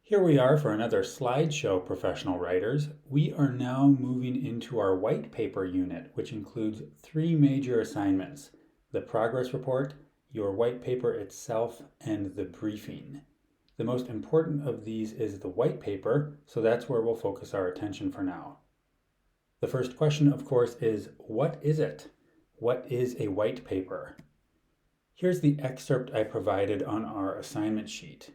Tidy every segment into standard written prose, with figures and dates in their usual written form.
Here we are for another slideshow, professional writers. We are now moving into our white paper unit, which includes three major assignments: the progress report, your white paper itself, and the briefing. The most important of these is the white paper, so that's where we'll focus our attention for now. The first question, of course, is what is it? What is a white paper? Here's the excerpt I provided on our assignment sheet.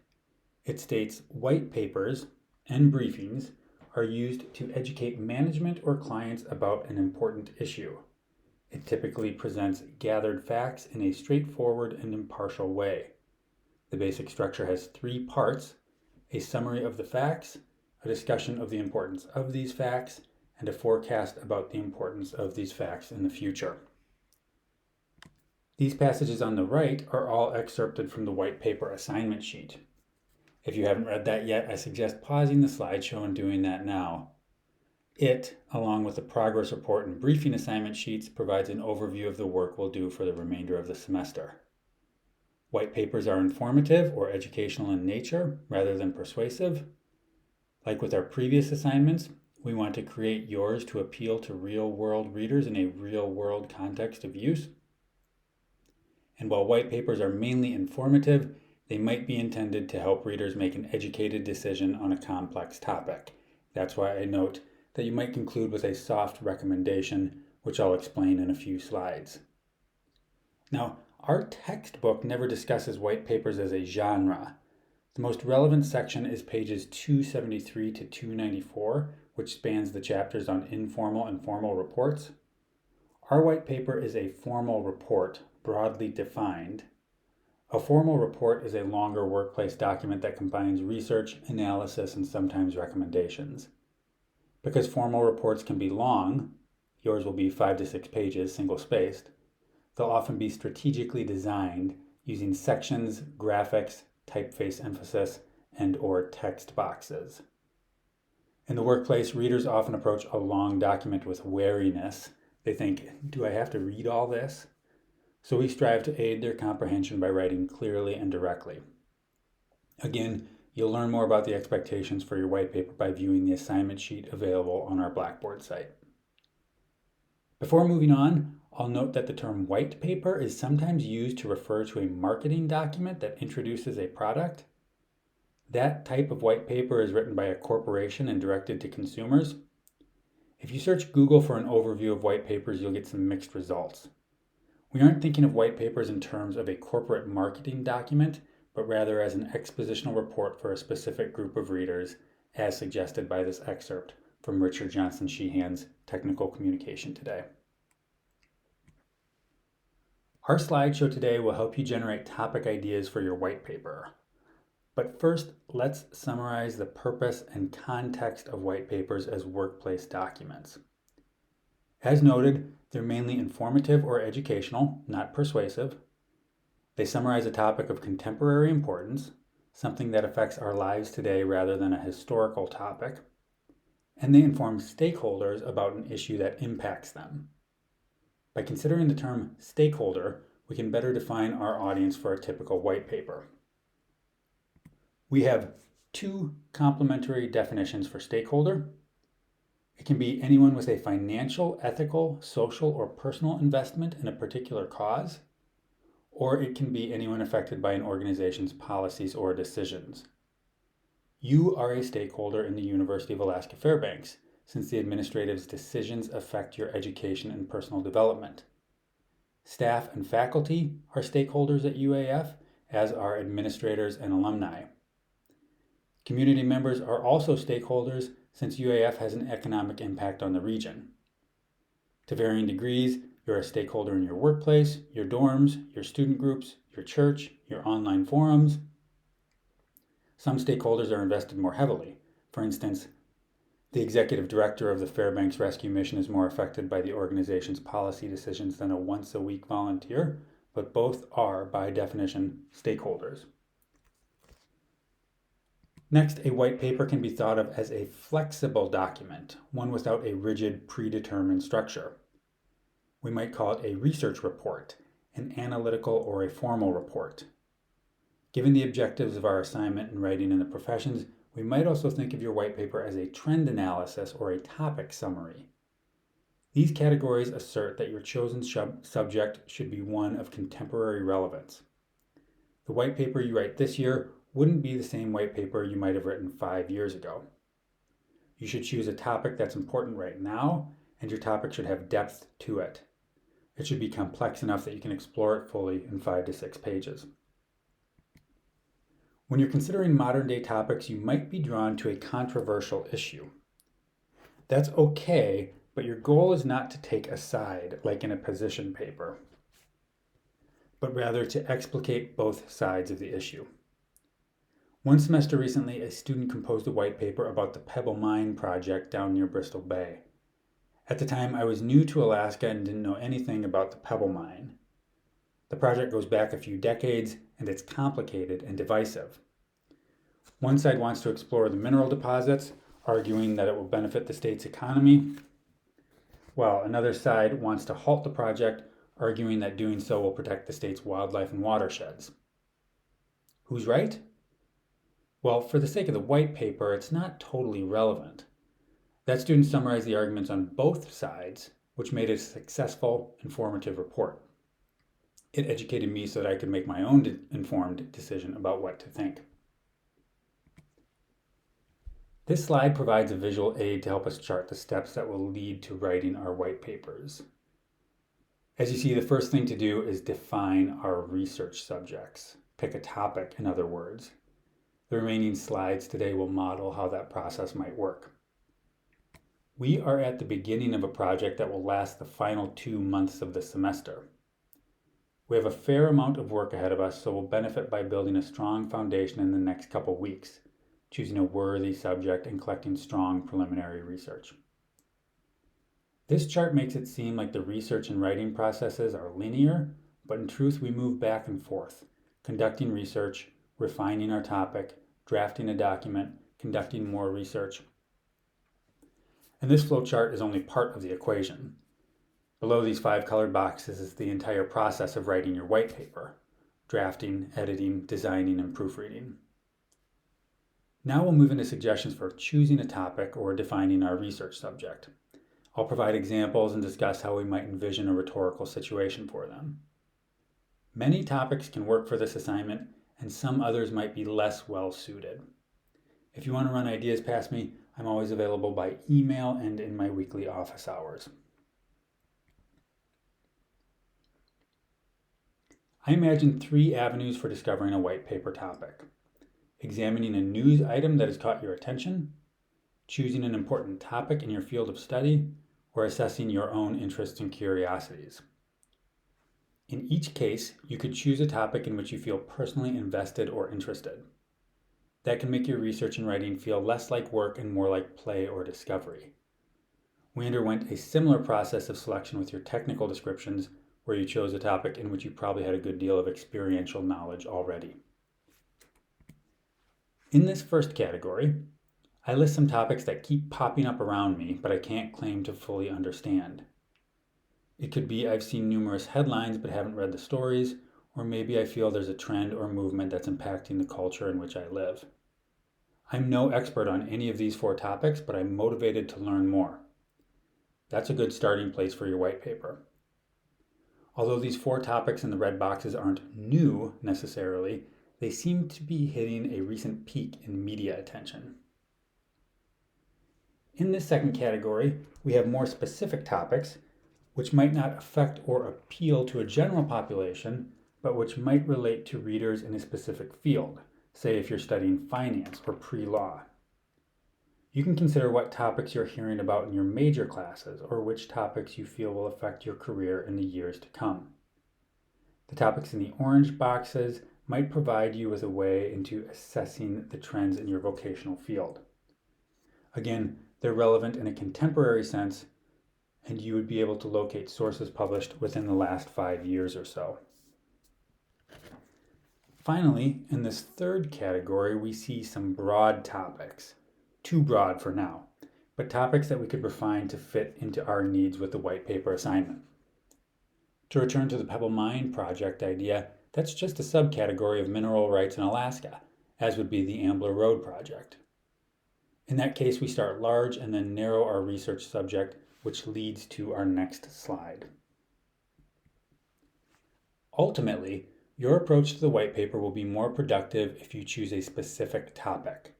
It states white papers and briefings are used to educate management or clients about an important issue. It typically presents gathered facts in a straightforward and impartial way. The basic structure has three parts: a summary of the facts, a discussion of the importance of these facts, and a forecast about the importance of these facts in the future. These passages on the right are all excerpted from the white paper assignment sheet. If you haven't read that yet, I suggest pausing the slideshow and doing that now. It, along with the progress report and briefing assignment sheets, provides an overview of the work we'll do for the remainder of the semester. White papers are informative or educational in nature rather than persuasive. Like with our previous assignments, we want to create yours to appeal to real-world readers in a real-world context of use. And while white papers are mainly informative, they might be intended to help readers make an educated decision on a complex topic. That's why I note that you might conclude with a soft recommendation, which I'll explain in a few slides. Now, our textbook never discusses white papers as a genre. The most relevant section is pages 273 to 294, which spans the chapters on informal and formal reports. Our white paper is a formal report, broadly defined. A formal report is a longer workplace document that combines research, analysis, and sometimes recommendations. Because formal reports can be long, yours will be 5 to 6 pages, single-spaced, they'll often be strategically designed using sections, graphics, typeface emphasis, and/or text boxes. In the workplace, readers often approach a long document with wariness. They think, do I have to read all this? So we strive to aid their comprehension by writing clearly and directly. Again, you'll learn more about the expectations for your white paper by viewing the assignment sheet available on our Blackboard site. Before moving on, I'll note that the term white paper is sometimes used to refer to a marketing document that introduces a product. That type of white paper is written by a corporation and directed to consumers. If you search Google for an overview of white papers, you'll get some mixed results. We aren't thinking of white papers in terms of a corporate marketing document, but rather as an expositional report for a specific group of readers, as suggested by this excerpt from Richard Johnson Sheehan's Technical Communication Today. Our slideshow today will help you generate topic ideas for your white paper. But first, let's summarize the purpose and context of white papers as workplace documents. As noted, they're mainly informative or educational, not persuasive. They summarize a topic of contemporary importance, something that affects our lives today rather than a historical topic. And they inform stakeholders about an issue that impacts them. By considering the term stakeholder, we can better define our audience for a typical white paper. We have two complementary definitions for stakeholder. It can be anyone with a financial, ethical, social, or personal investment in a particular cause, or it can be anyone affected by an organization's policies or decisions. You are a stakeholder in the University of Alaska Fairbanks, since the administrative's decisions affect your education and personal development. Staff and faculty are stakeholders at UAF, as are administrators and alumni. Community members are also stakeholders, since UAF has an economic impact on the region. To varying degrees, you're a stakeholder in your workplace, your dorms, your student groups, your church, your online forums. Some stakeholders are invested more heavily. For instance, the executive director of the Fairbanks Rescue Mission is more affected by the organization's policy decisions than a once-a-week volunteer, but both are, by definition, stakeholders. Next, a white paper can be thought of as a flexible document, one without a rigid, predetermined structure. We might call it a research report, an analytical or a formal report. Given the objectives of our assignment in writing in the professions, We might also think of your white paper as a trend analysis or a topic summary. These categories assert that your chosen subject should be one of contemporary relevance. The white paper you write this year wouldn't be the same white paper you might have written 5 years ago. You should choose a topic that's important right now, and your topic should have depth to it. It should be complex enough that you can explore it fully in 5 to 6 pages. When you're considering modern day topics, you might be drawn to a controversial issue. That's okay, but your goal is not to take a side like in a position paper, but rather to explicate both sides of the issue. One semester recently, a student composed a white paper about the Pebble Mine project down near Bristol Bay. At the time, I was new to Alaska and didn't know anything about the Pebble Mine. The project goes back a few decades, and it's complicated and divisive. One side wants to explore the mineral deposits, arguing that it will benefit the state's economy, while another side wants to halt the project, arguing that doing so will protect the state's wildlife and watersheds. Who's right? Well, for the sake of the white paper, it's not totally relevant. That student summarized the arguments on both sides, which made it a successful, informative report. It educated me so that I could make my own informed decision about what to think. This slide provides a visual aid to help us chart the steps that will lead to writing our white papers. As you see, the first thing to do is define our research subjects. Pick a topic, in other words. The remaining slides today will model how that process might work. We are at the beginning of a project that will last the final 2 months of the semester. We have a fair amount of work ahead of us, so we'll benefit by building a strong foundation in the next couple weeks, choosing a worthy subject and collecting strong preliminary research. This chart makes it seem like the research and writing processes are linear, but in truth we move back and forth, conducting research, refining our topic, drafting a document, conducting more research. And this flowchart is only part of the equation. Below these 5 colored boxes is the entire process of writing your white paper: drafting, editing, designing, and proofreading. Now we'll move into suggestions for choosing a topic or defining our research subject. I'll provide examples and discuss how we might envision a rhetorical situation for them. Many topics can work for this assignment, and some others might be less well suited. If you want to run ideas past me, I'm always available by email and in my weekly office hours. I imagine 3 avenues for discovering a white paper topic: examining a news item that has caught your attention, choosing an important topic in your field of study, or assessing your own interests and curiosities. In each case, you could choose a topic in which you feel personally invested or interested. That can make your research and writing feel less like work and more like play or discovery. We underwent a similar process of selection with your technical descriptions, where you chose a topic in which you probably had a good deal of experiential knowledge already. In this first category, I list some topics that keep popping up around me, but I can't claim to fully understand. It could be I've seen numerous headlines but haven't read the stories, or maybe I feel there's a trend or movement that's impacting the culture in which I live. I'm no expert on any of these 4 topics, but I'm motivated to learn more. That's a good starting place for your white paper. Although these 4 topics in the red boxes aren't new necessarily, they seem to be hitting a recent peak in media attention. In this second category, we have more specific topics which might not affect or appeal to a general population, but which might relate to readers in a specific field, say if you're studying finance or pre-law. You can consider what topics you're hearing about in your major classes, or which topics you feel will affect your career in the years to come. The topics in the orange boxes might provide you with a way into assessing the trends in your vocational field. Again, they're relevant in a contemporary sense, and you would be able to locate sources published within the last 5 years or so. Finally, in this third category, we see some broad topics. Too broad for now, but topics that we could refine to fit into our needs with the white paper assignment. To return to the Pebble Mine project idea, that's just a subcategory of mineral rights in Alaska, as would be the Ambler Road project. In that case, we start large and then narrow our research subject, which leads to our next slide. Ultimately, your approach to the white paper will be more productive if you choose a specific topic.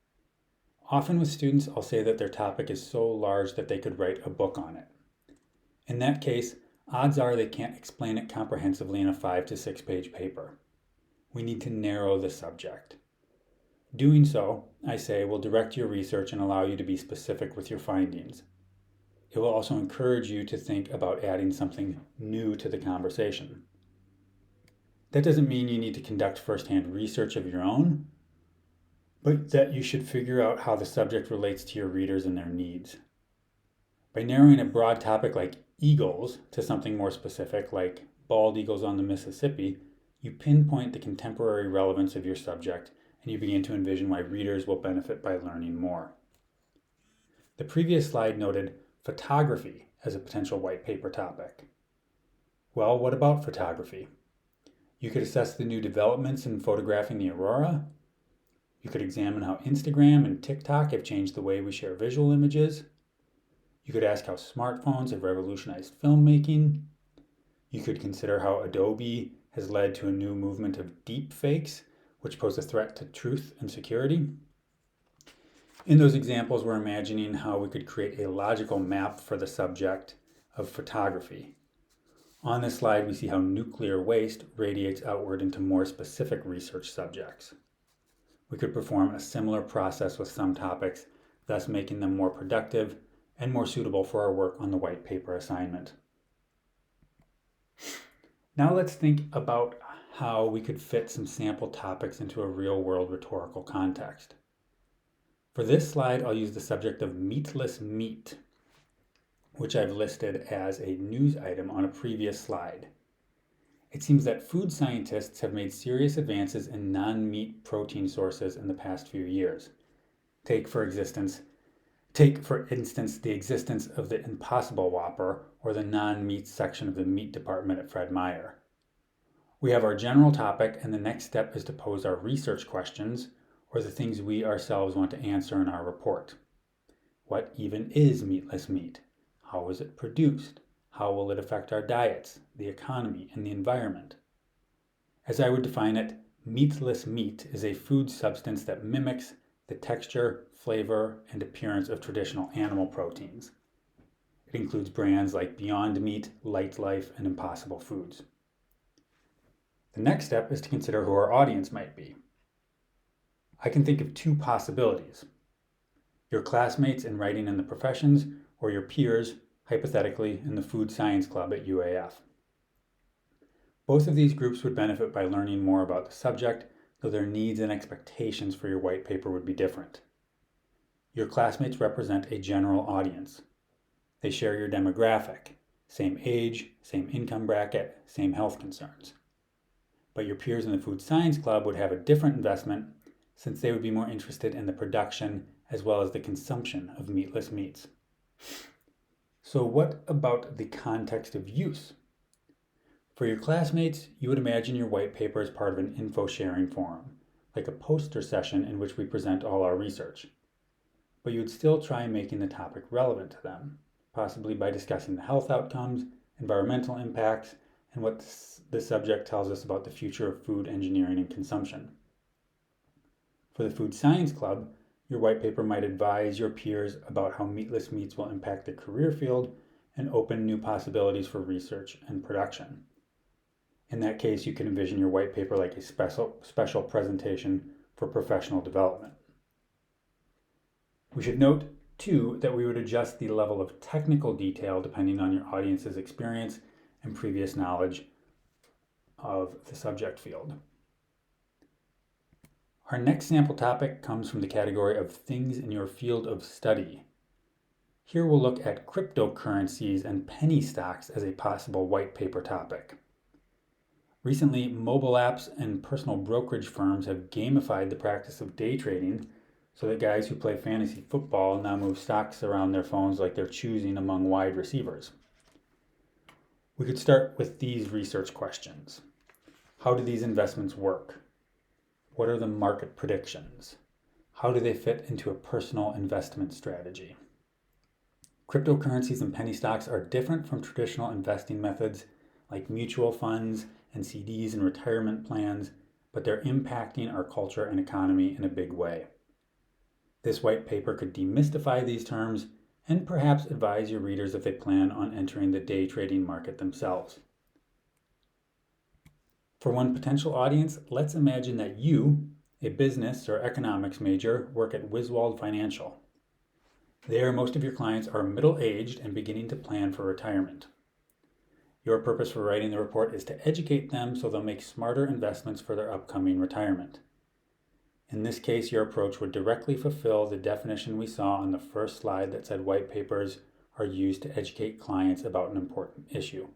Often with students, I'll say that their topic is so large that they could write a book on it. In that case, odds are they can't explain it comprehensively in a 5 to 6 page paper. We need to narrow the subject. Doing so, I say, will direct your research and allow you to be specific with your findings. It will also encourage you to think about adding something new to the conversation. That doesn't mean you need to conduct firsthand research of your own, but that you should figure out how the subject relates to your readers and their needs. By narrowing a broad topic like eagles to something more specific like bald eagles on the Mississippi, you pinpoint the contemporary relevance of your subject and you begin to envision why readers will benefit by learning more. The previous slide noted photography as a potential white paper topic. Well, what about photography? You could assess the new developments in photographing the aurora. You could examine how Instagram and TikTok have changed the way we share visual images. You could ask how smartphones have revolutionized filmmaking. You could consider how Adobe has led to a new movement of deep fakes, which pose a threat to truth and security. In those examples, we're imagining how we could create a logical map for the subject of photography. On this slide, we see how nuclear waste radiates outward into more specific research subjects. We could perform a similar process with some topics, thus making them more productive and more suitable for our work on the white paper assignment. Now let's think about how we could fit some sample topics into a real-world rhetorical context. For this slide, I'll use the subject of meatless meat, which I've listed as a news item on a previous slide. It seems that food scientists have made serious advances in non-meat protein sources in the past few years. Take, for instance, the existence of the Impossible Whopper or the non-meat section of the meat department at Fred Meyer. We have our general topic, and the next step is to pose our research questions or the things we ourselves want to answer in our report. What even is meatless meat? How is it produced? How will it affect our diets, the economy, and the environment? As I would define it, meatless meat is a food substance that mimics the texture, flavor, and appearance of traditional animal proteins. It includes brands like Beyond Meat, Light Life, and Impossible Foods. The next step is to consider who our audience might be. I can think of two possibilities: your classmates in writing in the professions, or your peers, hypothetically, in the food science club at UAF. Both of these groups would benefit by learning more about the subject, though their needs and expectations for your white paper would be different. Your classmates represent a general audience. They share your demographic, same age, same income bracket, same health concerns. But your peers in the food science club would have a different investment, since they would be more interested in the production as well as the consumption of meatless meats. So what about the context of use? For your classmates, you would imagine your white paper as part of an info-sharing forum, like a poster session in which we present all our research. But you would still try making the topic relevant to them, possibly by discussing the health outcomes, environmental impacts, and what the subject tells us about the future of food engineering and consumption. For the food science club, your white paper might advise your peers about how meatless meats will impact the career field and open new possibilities for research and production. In that case, you can envision your white paper like a special presentation for professional development. We should note, too, that we would adjust the level of technical detail depending on your audience's experience and previous knowledge of the subject field. Our next sample topic comes from the category of things in your field of study. Here we'll look at cryptocurrencies and penny stocks as a possible white paper topic. Recently, mobile apps and personal brokerage firms have gamified the practice of day trading so that guys who play fantasy football now move stocks around their phones like they're choosing among wide receivers. We could start with these research questions. How do these investments work? What are the market predictions? How do they fit into a personal investment strategy? Cryptocurrencies and penny stocks are different from traditional investing methods like mutual funds and CDs and retirement plans, but they're impacting our culture and economy in a big way. This white paper could demystify these terms and perhaps advise your readers if they plan on entering the day trading market themselves. For one potential audience, let's imagine that you, a business or economics major, work at Wiswald Financial. There, most of your clients are middle-aged and beginning to plan for retirement. Your purpose for writing the report is to educate them so they'll make smarter investments for their upcoming retirement. In this case, your approach would directly fulfill the definition we saw on the first slide that said white papers are used to educate clients about an important issue.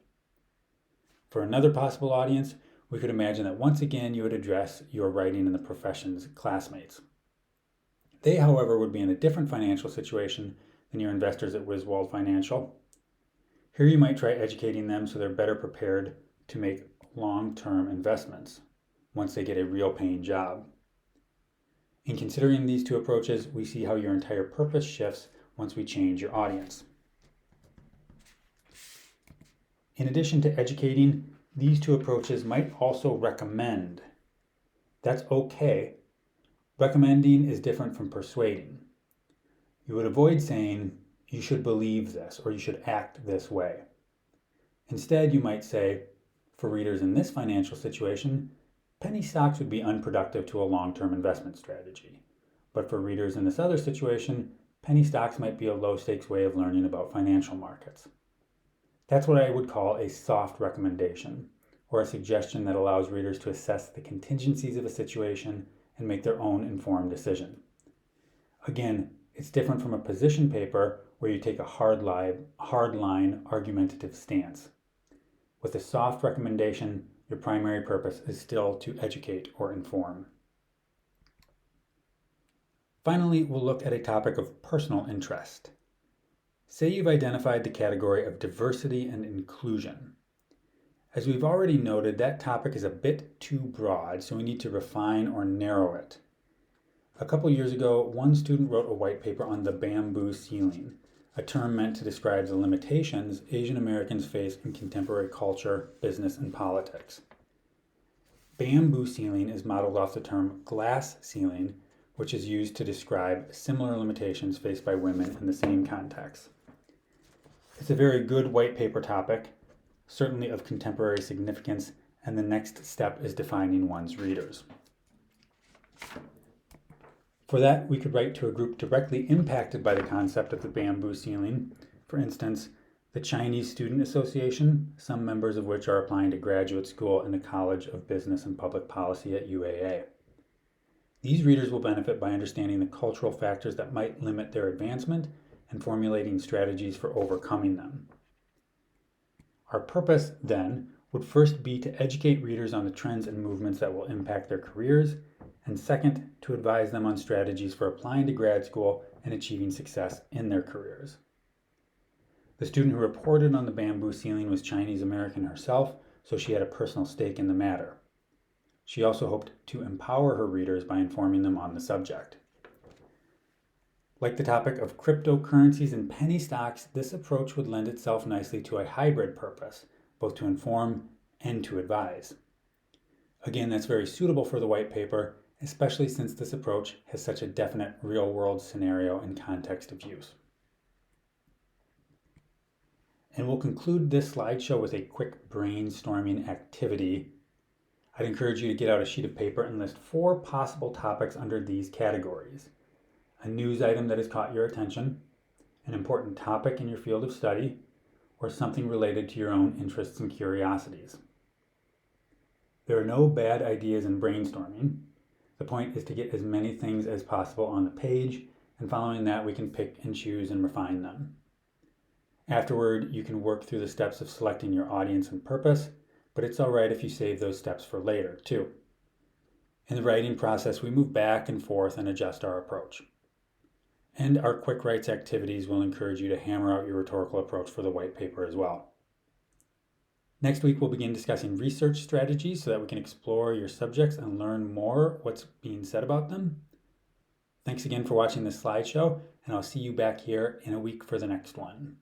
For another possible audience, we could imagine that once again you would address your writing in the profession's classmates. They, however, would be in a different financial situation than your investors at Wiswald Financial. Here you might try educating them so they're better prepared to make long-term investments once they get a real paying job. In considering these two approaches, we see how your entire purpose shifts once we change your audience. In addition to educating, these two approaches might also recommend. That's okay. Recommending is different from persuading. You would avoid saying, you should believe this or you should act this way. Instead, you might say, for readers in this financial situation, penny stocks would be unproductive to a long-term investment strategy. But for readers in this other situation, penny stocks might be a low-stakes way of learning about financial markets. That's what I would call a soft recommendation, or a suggestion that allows readers to assess the contingencies of a situation and make their own informed decision. Again, it's different from a position paper where you take a hard-line argumentative stance. With a soft recommendation, your primary purpose is still to educate or inform. Finally, we'll look at a topic of personal interest. Say you've identified the category of diversity and inclusion. As we've already noted, that topic is a bit too broad, so we need to refine or narrow it. A couple years ago, one student wrote a white paper on the bamboo ceiling, a term meant to describe the limitations Asian Americans face in contemporary culture, business, and politics. Bamboo ceiling is modeled off the term glass ceiling, which is used to describe similar limitations faced by women in the same context. It's a very good white paper topic, certainly of contemporary significance, and the next step is defining one's readers. For that, we could write to a group directly impacted by the concept of the bamboo ceiling, for instance, the Chinese Student Association, some members of which are applying to graduate school in the College of Business and Public Policy at UAA. These readers will benefit by understanding the cultural factors that might limit their advancement and formulating strategies for overcoming them. Our purpose, then, would first be to educate readers on the trends and movements that will impact their careers, and second, to advise them on strategies for applying to grad school and achieving success in their careers. The student who reported on the bamboo ceiling was Chinese American herself, so she had a personal stake in the matter. She also hoped to empower her readers by informing them on the subject. Like the topic of cryptocurrencies and penny stocks, this approach would lend itself nicely to a hybrid purpose, both to inform and to advise. Again, that's very suitable for the white paper, especially since this approach has such a definite real-world scenario and context of use. And we'll conclude this slideshow with a quick brainstorming activity. I'd encourage you to get out a sheet of paper and list 4 possible topics under these categories. A news item that has caught your attention, an important topic in your field of study, or something related to your own interests and curiosities. There are no bad ideas in brainstorming. The point is to get as many things as possible on the page, and following that we can pick and choose and refine them. Afterward, you can work through the steps of selecting your audience and purpose, but it's all right if you save those steps for later, too. In the writing process, we move back and forth and adjust our approach. And our quick writes activities will encourage you to hammer out your rhetorical approach for the white paper as well. Next week, we'll begin discussing research strategies so that we can explore your subjects and learn more what's being said about them. Thanks again for watching this slideshow, and I'll see you back here in a week for the next one.